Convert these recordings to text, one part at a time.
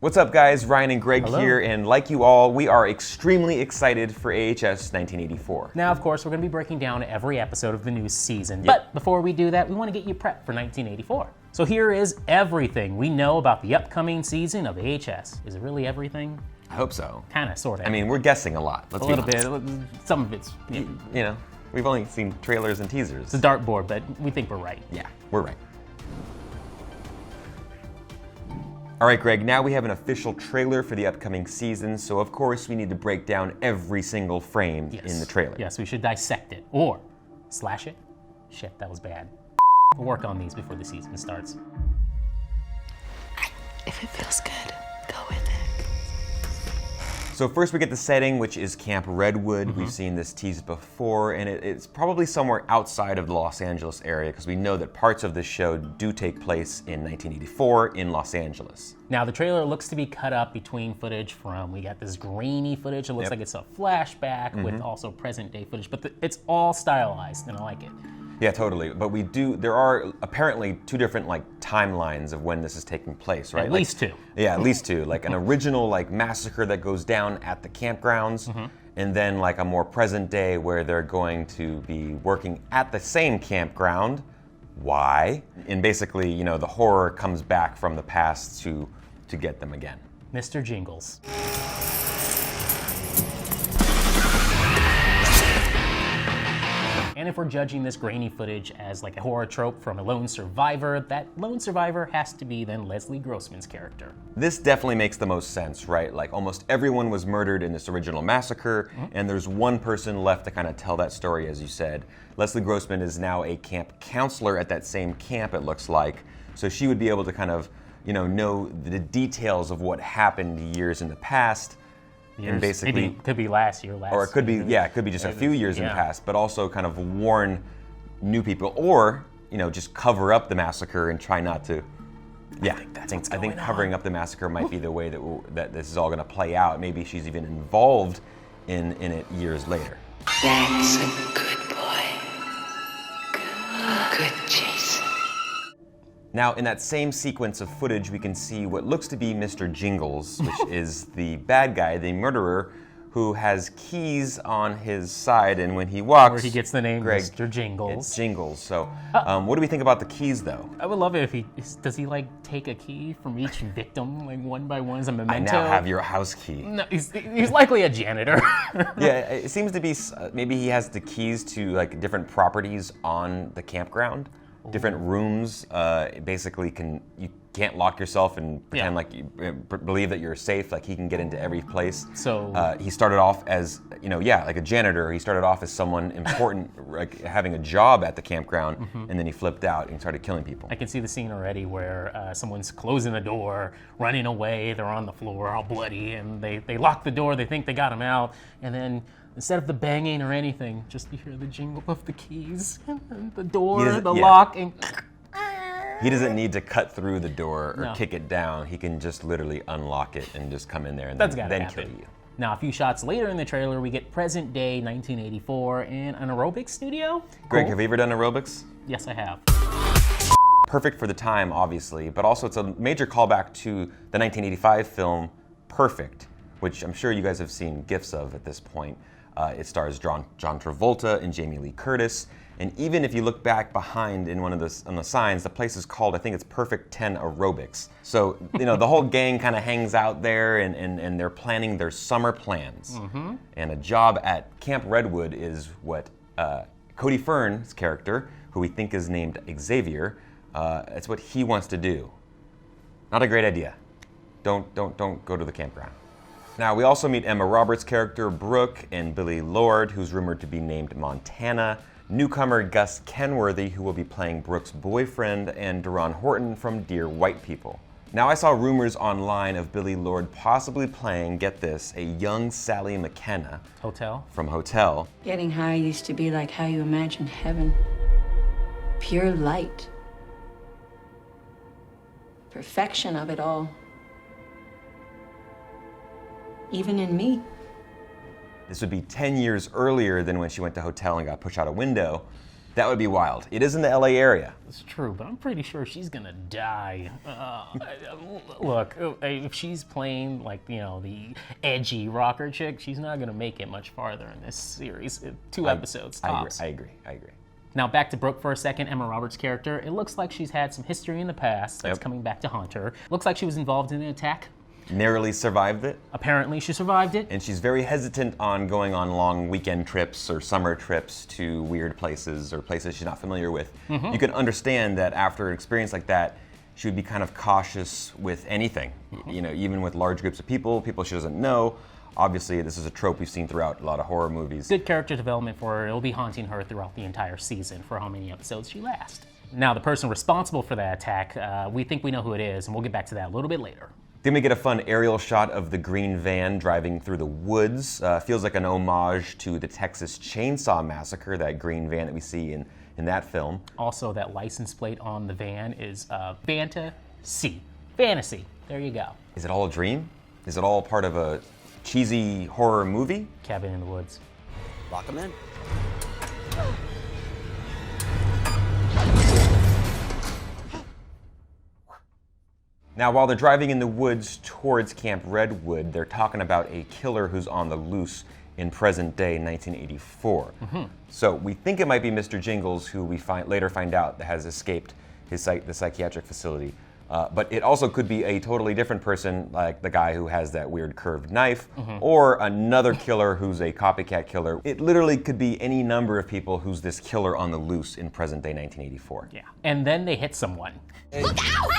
What's up guys, Ryan and Greg Hello. here, and like you all, we are extremely excited for AHS 1984. Now, of course, we're going to be breaking down every episode of the new season, but before we do that, we want to get you prepped for 1984. So here is everything we know about the upcoming season of AHS. Is it really everything? I hope so. Kinda, sorta. I mean, we're guessing a lot. Let's a be little honest. bit, some of it's, You know, we've only seen trailers and teasers. it's a dartboard, but we think we're right. Yeah, we're right. All right, Greg, now we have an official trailer for the upcoming season, so of course we need to break down every single frame in the trailer. Yes, we should dissect it, or slash it. Shit, that was bad. We'll work on these before the season starts. If it feels good, go with it. So first we get the setting, which is Camp Redwood. We've seen this teased before, and it's probably somewhere outside of the Los Angeles area, because we know that parts of this show do take place in 1984 in Los Angeles. Now, the trailer looks to be cut up between footage from, we got this grainy footage, it looks like it's a flashback with also present day footage, but it's all stylized, and I like it. Yeah, totally. But there are apparently two different timelines of when this is taking place, right? At least two. Yeah, at least two. Like an original massacre that goes down at the campgrounds, and then a more present day where they're going to be working at the same campground. Why? And basically, the horror comes back from the past to get them again. Mr. Jingles. And if we're judging this grainy footage as a horror trope from a lone survivor, that lone survivor has to be then Leslie Grossman's character. This definitely makes the most sense, right? Almost everyone was murdered in this original massacre, and there's one person left to kind of tell that story, as you said. Leslie Grossman is now a camp counselor at that same camp, it looks like. So she would be able to kind of, know the details of what happened years in the past. And basically, maybe it could be last year, or it could be, it could be just a few years in the past, but also kind of warn new people, or just cover up the massacre and try not to. Yeah, I think covering up the massacre might be the way that this is all going to play out. Maybe she's even involved in it years later. That's a good boy. Good Jason. Now, in that same sequence of footage, we can see what looks to be Mr. Jingles, which is the bad guy, the murderer, who has keys on his side, and when he walks, Where he gets the name Greg, Mr. Jingles. It's Jingles. So, what do we think about the keys, though? I would love it if does he take a key from each victim, one by one as a memento? I now have your house key. No, he's likely a janitor. Yeah, it seems to be, maybe he has the keys to different properties on the campground. Different rooms, basically you can't lock yourself and pretend you believe that you're safe. He can get into every place. So he started off as like a janitor. He started off as someone important, having a job at the campground, and then he flipped out and started killing people. I can see the scene already where someone's closing the door, running away. They're on the floor, all bloody, and they lock the door. They think they got him out, and then instead of the banging or anything, just you hear the jingle of the keys and the door, the lock, and he doesn't need to cut through the door or No. kick it down. He can just literally unlock it and just come in there and That's then gotta kill happen. you. Now, a few shots later in the trailer, we get present day 1984 in an aerobics studio. Greg, Cool. have you ever done aerobics? Yes, I have. Perfect for the time, obviously, but also it's a major callback to the 1985 film Perfect, which I'm sure you guys have seen GIFs of at this point. It stars John Travolta and Jamie Lee Curtis, and even if you look back behind in on the signs, the place is called, I think it's Perfect 10 Aerobics. So, the whole gang kind of hangs out there and they're planning their summer plans. And a job at Camp Redwood is what Cody Fern's character, who we think is named Xavier, it's what he wants to do. Not a great idea. Don't go to the campground. Now, we also meet Emma Roberts' character, Brooke, and Billy Lord, who's rumored to be named Montana, newcomer Gus Kenworthy, who will be playing Brooke's boyfriend, and Deron Horton from Dear White People. Now, I saw rumors online of Billy Lord possibly playing, get this, a young Sally McKenna Hotel. from Hotel. Getting high used to be like how you imagine heaven. Pure light. Perfection of it all. Even in me. This would be 10 years earlier than when she went to Hotel and got pushed out a window. That would be wild. It is in the LA area. It's true, but I'm pretty sure she's gonna die. Look, if she's playing like, you know, the edgy rocker chick, she's not gonna make it much farther in this series. 2 episodes tops. I agree. Now back to Brooke for a second, Emma Roberts' character. It looks like she's had some history in the past that's coming back to haunt her. Looks like she was involved in an attack. Narrowly survived it. Apparently she survived it. And she's very hesitant on going on long weekend trips or summer trips to weird places or places she's not familiar with. You can understand that after an experience like that, she would be kind of cautious with anything. You know, even with large groups of people she doesn't know. Obviously, this is a trope we've seen throughout a lot of horror movies. Good character development for her. It'll be haunting her throughout the entire season for how many episodes she lasts. Now, the person responsible for that attack, we think we know who it is, and we'll get back to that a little bit later. Then we get a fun aerial shot of the green van driving through the woods. Feels like an homage to the Texas Chainsaw Massacre, that green van that we see in that film. Also, that license plate on the van is Fantasy. Fantasy. There you go. Is it all a dream? Is it all part of a cheesy horror movie? Cabin in the Woods. Lock them in. Now, while they're driving in the woods towards Camp Redwood, they're talking about a killer who's on the loose in present day 1984. So we think it might be Mr. Jingles, who we later find out that has escaped the psychiatric facility. But it also could be a totally different person, like the guy who has that weird curved knife, or another killer who's a copycat killer. It literally could be any number of people who's this killer on the loose in present day 1984. Yeah. And then they hit someone. Look out!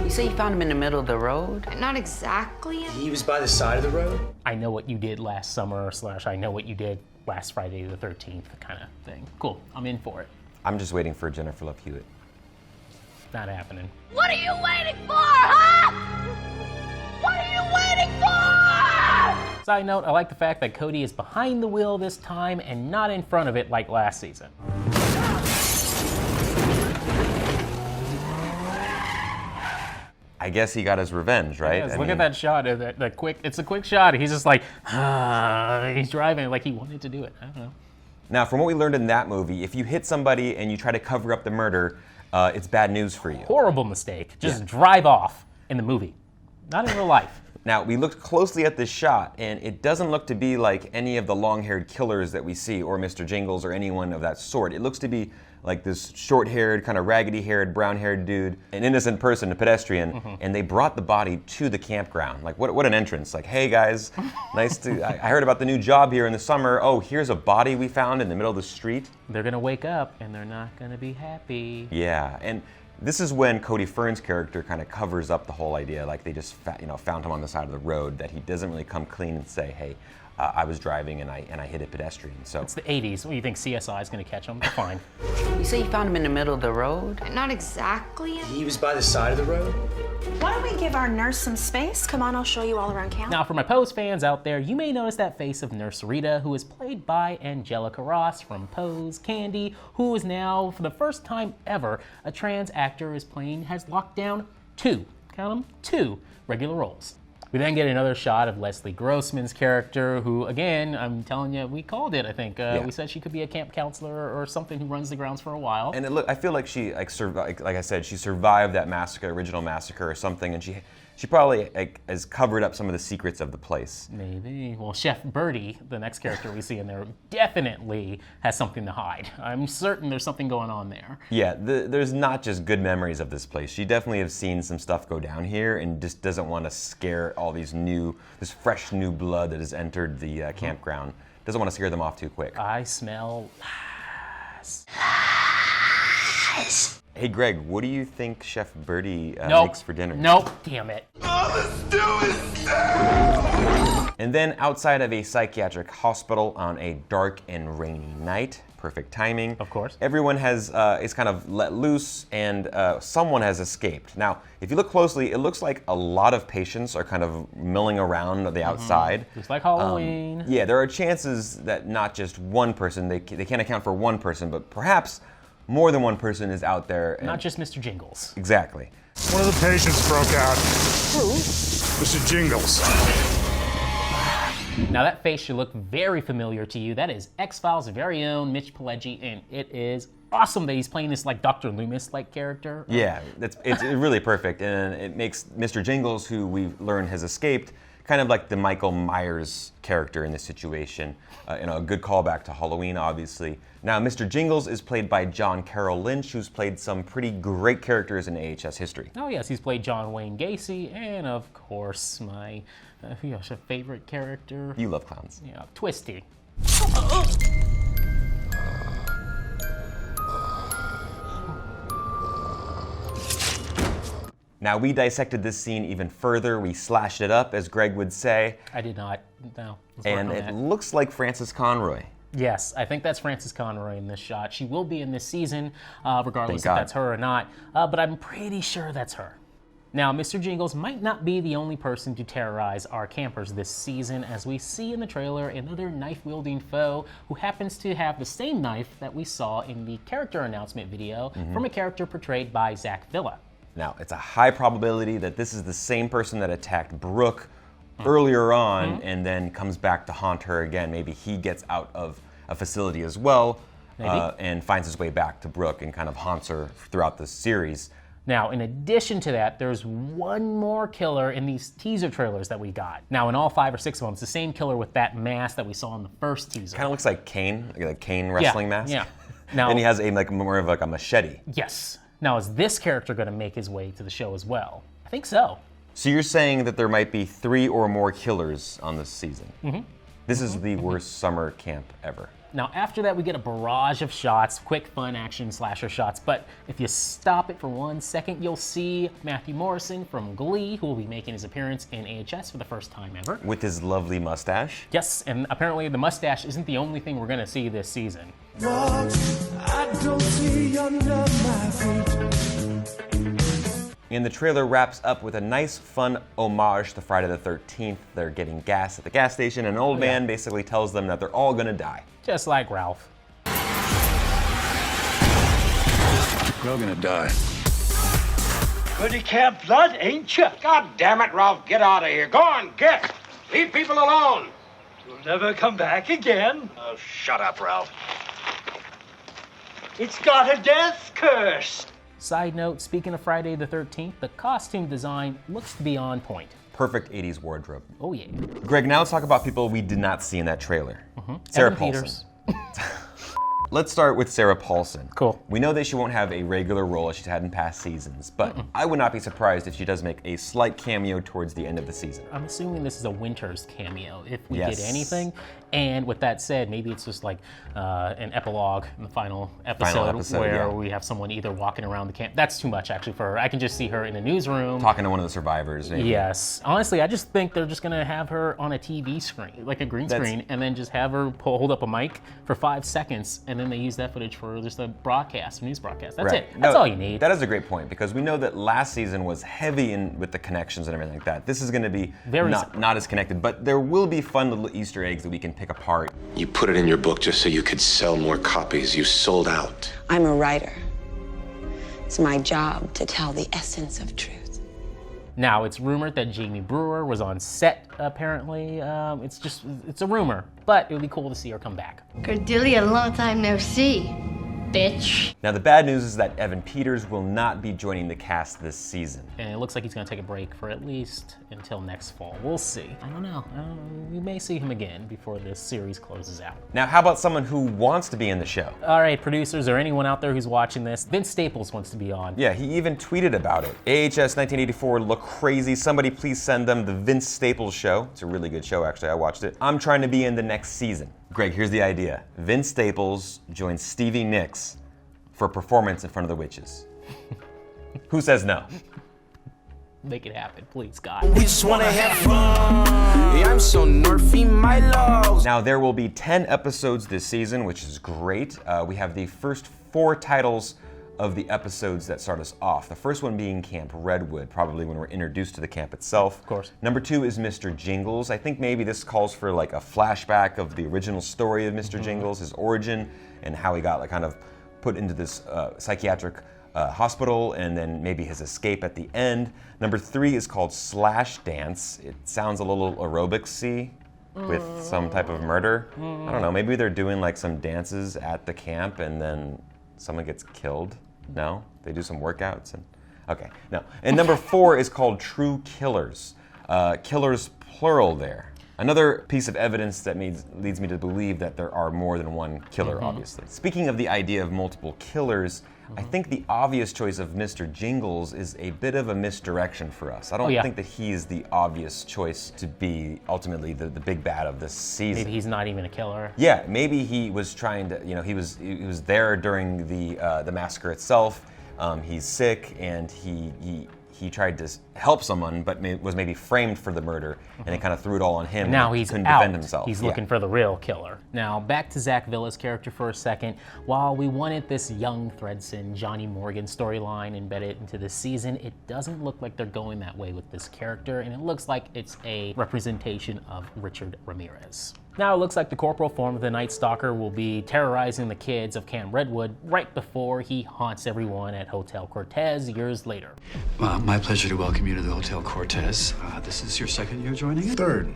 You say you found him in the middle of the road? Not exactly. He was by the side of the road? I know what you did last summer / I know what you did last Friday the 13th kind of thing. Cool. I'm in for it. I'm just waiting for Jennifer Love Hewitt. Not happening. What are you waiting for, huh? What are you waiting for? Side note, I like the fact that Cody is behind the wheel this time and not in front of it like last season. I guess he got his revenge, right? Yes, look at that shot. It's a quick shot. He's just like, he's driving like he wanted to do it. I don't know. Now, from what we learned in that movie, if you hit somebody and you try to cover up the murder, it's bad news for you. Horrible mistake. Just drive off in the movie. Not in real life. Now, we looked closely at this shot, and it doesn't look to be like any of the long-haired killers that we see, or Mr. Jingles, or anyone of that sort. It looks to be like this short-haired, kind of raggedy-haired, brown-haired dude, an innocent person, a pedestrian, and they brought the body to the campground. Like, what an entrance. Like, hey, guys, nice to... I heard about the new job here in the summer. Oh, here's a body we found in the middle of the street. They're going to wake up, and they're not going to be happy. Yeah, and this is when Cody Fern's character kind of covers up the whole idea, like they just found him on the side of the road, that he doesn't really come clean and say, hey, I was driving and I hit a pedestrian. So it's the 80s. What do you think, CSI is going to catch him? Fine. You say you found him in the middle of the road? Not exactly. He was by the side of the road? Why don't we give our nurse some space? Come on, I'll show you all around camp. Now, for my Pose fans out there, you may notice that face of Nurse Rita, who is played by Angelica Ross from Pose, Candy, who is now, for the first time ever, a trans actor has locked down 2, count them, 2 regular roles. We then get another shot of Leslie Grossman's character, who, again, I'm telling you, we called it, I think. We said she could be a camp counselor or something who runs the grounds for a while. And I feel like she, like I said, she survived that original massacre or something, and she probably has covered up some of the secrets of the place. Maybe. Well, Chef Birdie, the next character we see in there, definitely has something to hide. I'm certain there's something going on there. Yeah, there's not just good memories of this place. She definitely has seen some stuff go down here and just doesn't want to scare all this fresh new blood that has entered the campground. Doesn't want to scare them off too quick. I smell lies. Hey, Greg, what do you think Chef Birdie makes for dinner? Nope, damn it. And then outside of a psychiatric hospital on a dark and rainy night, perfect timing. Of course. Everyone is kind of let loose, and someone has escaped. Now, if you look closely, it looks like a lot of patients are kind of milling around the outside. Just like Halloween. Yeah, there are chances that not just one person, they can't account for one person, but perhaps more than one person is out there. Not just Mr. Jingles. Exactly. One of the patients broke out. Who? Mr. Jingles. Now that face should look very familiar to you. That is X-Files' very own Mitch Pileggi, and it is awesome that he's playing this like Dr. Loomis-like character. Yeah, it's really perfect, and it makes Mr. Jingles, who we've learned has escaped, kind of like the Michael Myers character in this situation. A good callback to Halloween, obviously. Now, Mr. Jingles is played by John Carroll Lynch, who's played some pretty great characters in AHS history. Oh yes, he's played John Wayne Gacy, and of course my favorite character. You love clowns. Yeah, Twisty. Now, we dissected this scene even further. We slashed it up, as Greg would say. I did not. No. And it looks like Frances Conroy. Yes, I think that's Frances Conroy in this shot. She will be in this season, regardless if God. that's her or not, but I'm pretty sure that's her. Now, Mr. Jingles might not be the only person to terrorize our campers this season, as we see in the trailer another knife-wielding foe who happens to have the same knife that we saw in the character announcement video from a character portrayed by Zach Villa. Now, it's a high probability that this is the same person that attacked Brooke earlier on and then comes back to haunt her again. Maybe he gets out of a facility as well and finds his way back to Brooke and kind of haunts her throughout the series. Now, in addition to that, there's one more killer in these teaser trailers that we got. Now, in all 5 or 6 of them, it's the same killer with that mask that we saw in the first teaser. Kind of looks like Kane, like a Kane wrestling mask. Yeah. Now, and he has more of like a machete. Yes. Now, is this character going to make his way to the show as well? I think so. So you're saying that there might be 3 or more killers on this season. This is the worst summer camp ever. Now, after that, we get a barrage of shots, quick, fun action slasher shots. But if you stop it for 1 second, you'll see Matthew Morrison from Glee, who will be making his appearance in AHS for the first time ever. With his lovely mustache. Yes, and apparently the mustache isn't the only thing we're going to see this season. And the trailer wraps up with a nice, fun homage to Friday the 13th. They're getting gas at the gas station, and an old man basically tells them that they're all gonna die. Just like Ralph. You're all gonna die. Pretty camp blood, ain't you? God damn it, Ralph, get out of here. Go on, get. Leave people alone. You'll never come back again. Oh, shut up, Ralph. It's got a death curse. Side note, speaking of Friday the 13th, the costume design looks to be on point. Perfect 80s wardrobe. Oh yeah. Greg, now let's talk about people we did not see in that trailer. Sarah Evan Paulson. Peters. Let's start with Sarah Paulson. Cool. We know that she won't have a regular role as she's had in past seasons, but I would not be surprised if she does make a slight cameo towards the end of the season. I'm assuming this is a Winters cameo, if we get Yes. anything. And with that said, maybe it's just like an epilogue in the final episode where we have someone either walking around the camp. That's too much actually for her. I can just see her in a newsroom. Talking to one of the survivors, maybe. Yes. Honestly, I just think they're just gonna have her on a TV screen, like a green screen, and then just have her hold up a mic for 5 seconds, and then they use that footage for just a broadcast, a news broadcast. That's it. That's all you need. That is a great point, because we know that last season was heavy with the connections and everything like that. This is going to be not as connected, but there will be fun little Easter eggs that we can pick apart. You put it in your book just so you could sell more copies. You sold out. I'm a writer. It's my job to tell the essence of truth. Now, it's rumored that Jamie Brewer was on set, apparently. It's a rumor, but it would be cool to see her come back. Cordelia, long time no see, bitch. Now, the bad news is that Evan Peters will not be joining the cast this season. And it looks like he's gonna take a break for at least until next fall. We'll see. I don't know. We may see him again before this series closes out. Now, how about someone who wants to be in the show? All right, producers or anyone out there who's watching this, Vince Staples wants to be on. Yeah, he even tweeted about it. AHS 1984 look crazy. Somebody please send them the Vince Staples show. It's a really good show, actually. I watched it. I'm trying to be in the next season. Greg, here's the idea. Vince Staples joins Stevie Nicks for a performance in front of the witches. Who says no? Make it happen, please, God. We just wanna have fun. Yeah, I'm so nerfy, my loves. Now, there will be 10 episodes this season, which is great. We have the first 4 titles of the episodes that start us off. The first one being Camp Redwood, probably when we're introduced to the camp itself. Of course. Number 2 is Mr. Jingles. I think maybe this calls for like a flashback of the original story of Mr. Jingles, his origin, and how he got like kind of put into this psychiatric hospital, and then maybe his escape at the end. Number 3 is called Slash Dance. It sounds a little aerobics-y. with some type of murder. I don't know, maybe they're doing like some dances at the camp and then someone gets killed. No? They do some workouts and... Okay, no. And number 4 is called True Killers. Killers plural there. Another piece of evidence that leads me to believe that there are more than one killer, obviously. Speaking of the idea of multiple killers, I think the obvious choice of Mr. Jingles is a bit of a misdirection for us. I don't think that he's the obvious choice to be ultimately the big bad of this season. Maybe he's not even a killer. Yeah, maybe he was trying to, you know, he was there during the massacre itself. He's sick and he tried to help someone, but was maybe framed for the murder, and they kind of threw it all on him. And now he's couldn't out. defend himself. He's looking for the real killer. Now, back to Zach Villa's character for a second. While we wanted this young Thredson, Johnny Morgan storyline embedded into this season, it doesn't look like they're going that way with this character, and it looks like it's a representation of Richard Ramirez. Now it looks like the corporal form of the Night Stalker will be terrorizing the kids of Camp Redwood right before he haunts everyone at Hotel Cortez years later. My pleasure to welcome you to the Hotel Cortez. This is your second year joining it? Third.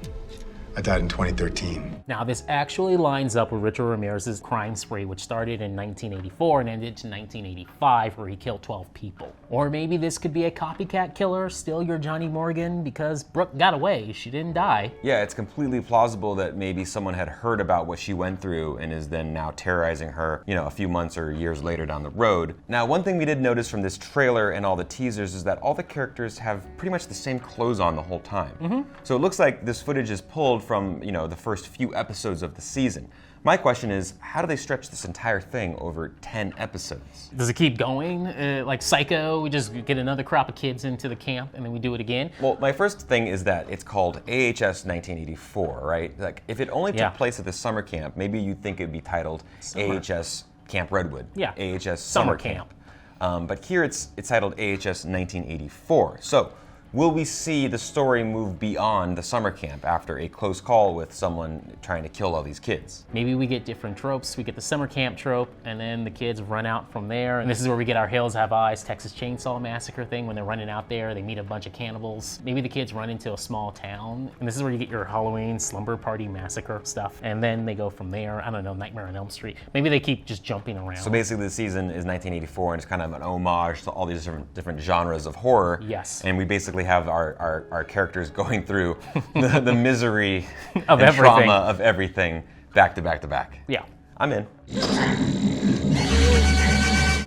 I died in 2013. Now, this actually lines up with Richard Ramirez's crime spree, which started in 1984 and ended in 1985, where he killed 12 people. Or maybe this could be a copycat killer, still your Johnny Morgan, because Brooke got away. She didn't die. Yeah, it's completely plausible that maybe someone had heard about what she went through and is then now terrorizing her, you know, a few months or years later down the road. Now, one thing we did notice from this trailer and all the teasers is that all the characters have pretty much the same clothes on the whole time. So it looks like this footage is pulled from, you know, the first few episodes of the season. My question is, how do they stretch this entire thing over 10 episodes? Does it keep going? Like Psycho, we just get another crop of kids into the camp and then we do it again? Well, my first thing is that it's called AHS 1984, right? Like, if it only took place at the summer camp, maybe you'd think it'd be titled AHS Camp Redwood. Yeah. AHS Summer Camp. But here it's titled AHS 1984. So, will we see the story move beyond the summer camp after a close call with someone trying to kill all these kids? Maybe we get different tropes. We get the summer camp trope, and then the kids run out from there. And this is where we get our Hills Have Eyes Texas Chainsaw Massacre thing. When they're running out there, they meet a bunch of cannibals. Maybe the kids run into a small town, and this is where you get your Halloween Slumber Party Massacre stuff. And then they go from there. I don't know, Nightmare on Elm Street. Maybe they keep just jumping around. So basically the season is 1984, and it's kind of an homage to all these different genres of horror. Yes. And we basically have our characters going through the misery of and everything. trauma of everything back to back to back. Yeah. I'm in.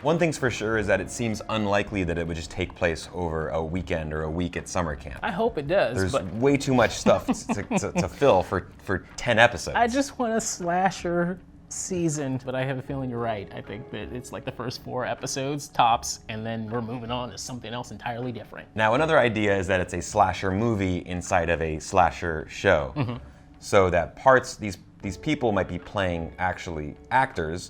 One thing's for sure is that it seems unlikely that it would just take place over a weekend or a week at summer camp. I hope it does. There's but way too much stuff to fill for 10 episodes. I just want a slasher season, but I have a feeling you're right. I think that it's like the first 4 episodes tops, and then we're moving on to something else entirely different. Now, another idea is that it's a slasher movie inside of a slasher show, so that these people might be playing actually actors.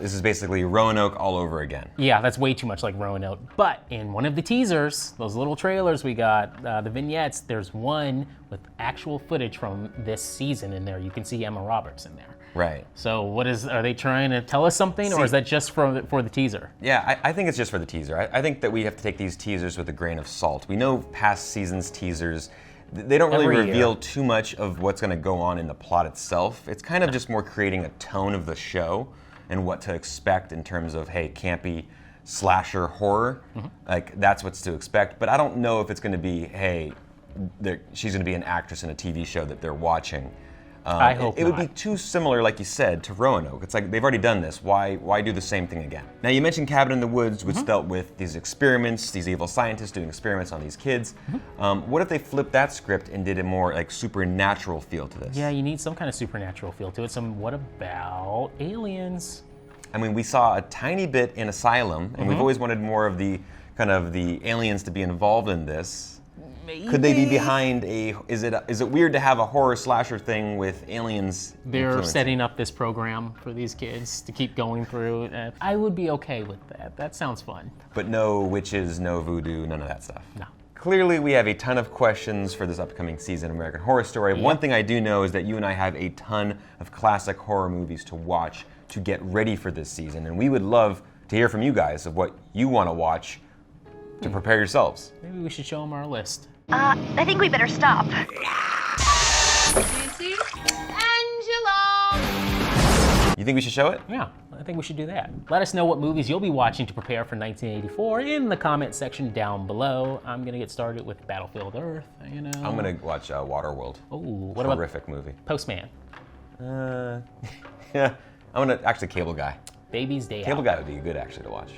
This is basically Roanoke all over again. Yeah, that's way too much like Roanoke. But in one of the teasers, those little trailers we got, the vignettes, there's one with actual footage from this season in there. You can see Emma Roberts in there. Right. So are they trying to tell us something, or is that just for the teaser? Yeah, I think it's just for the teaser. I think that we have to take these teasers with a grain of salt. We know past seasons teasers, they don't really reveal too much of what's going to go on in the plot itself. It's kind of just more creating a tone of the show and what to expect in terms of, hey, campy slasher horror. Like, that's what's to expect. But I don't know if it's going to be, hey, she's going to be an actress in a TV show that they're watching. I hope it would be too similar, like you said, to Roanoke. It's like they've already done this. Why do the same thing again? Now, you mentioned Cabin in the Woods, which dealt with these experiments, these evil scientists doing experiments on these kids. What if they flipped that script and did a more like supernatural feel to this? Yeah, you need some kind of supernatural feel to it. What about aliens? I mean, we saw a tiny bit in Asylum, and we've always wanted more of the kind of the aliens to be involved in this. Maybe. Could they be behind is it weird to have a horror slasher thing with aliens? They're setting up this program for these kids to keep going through. I would be okay with that. That sounds fun. But no witches, no voodoo, none of that stuff. No. Clearly, we have a ton of questions for this upcoming season of American Horror Story. Yep. One thing I do know is that you and I have a ton of classic horror movies to watch to get ready for this season, and we would love to hear from you guys of what you want to watch to prepare yourselves. Maybe we should show them our list. I think we better stop. Nancy? Angela! You think we should show it? Yeah, I think we should do that. Let us know what movies you'll be watching to prepare for 1984 in the comment section down below. I'm gonna get started with Battlefield Earth, you know. I'm gonna watch Waterworld. Oh, what about horrific movie? Postman? Yeah, I'm gonna actually Cable Guy. Baby's Day Cable Out. Guy would be good actually to watch.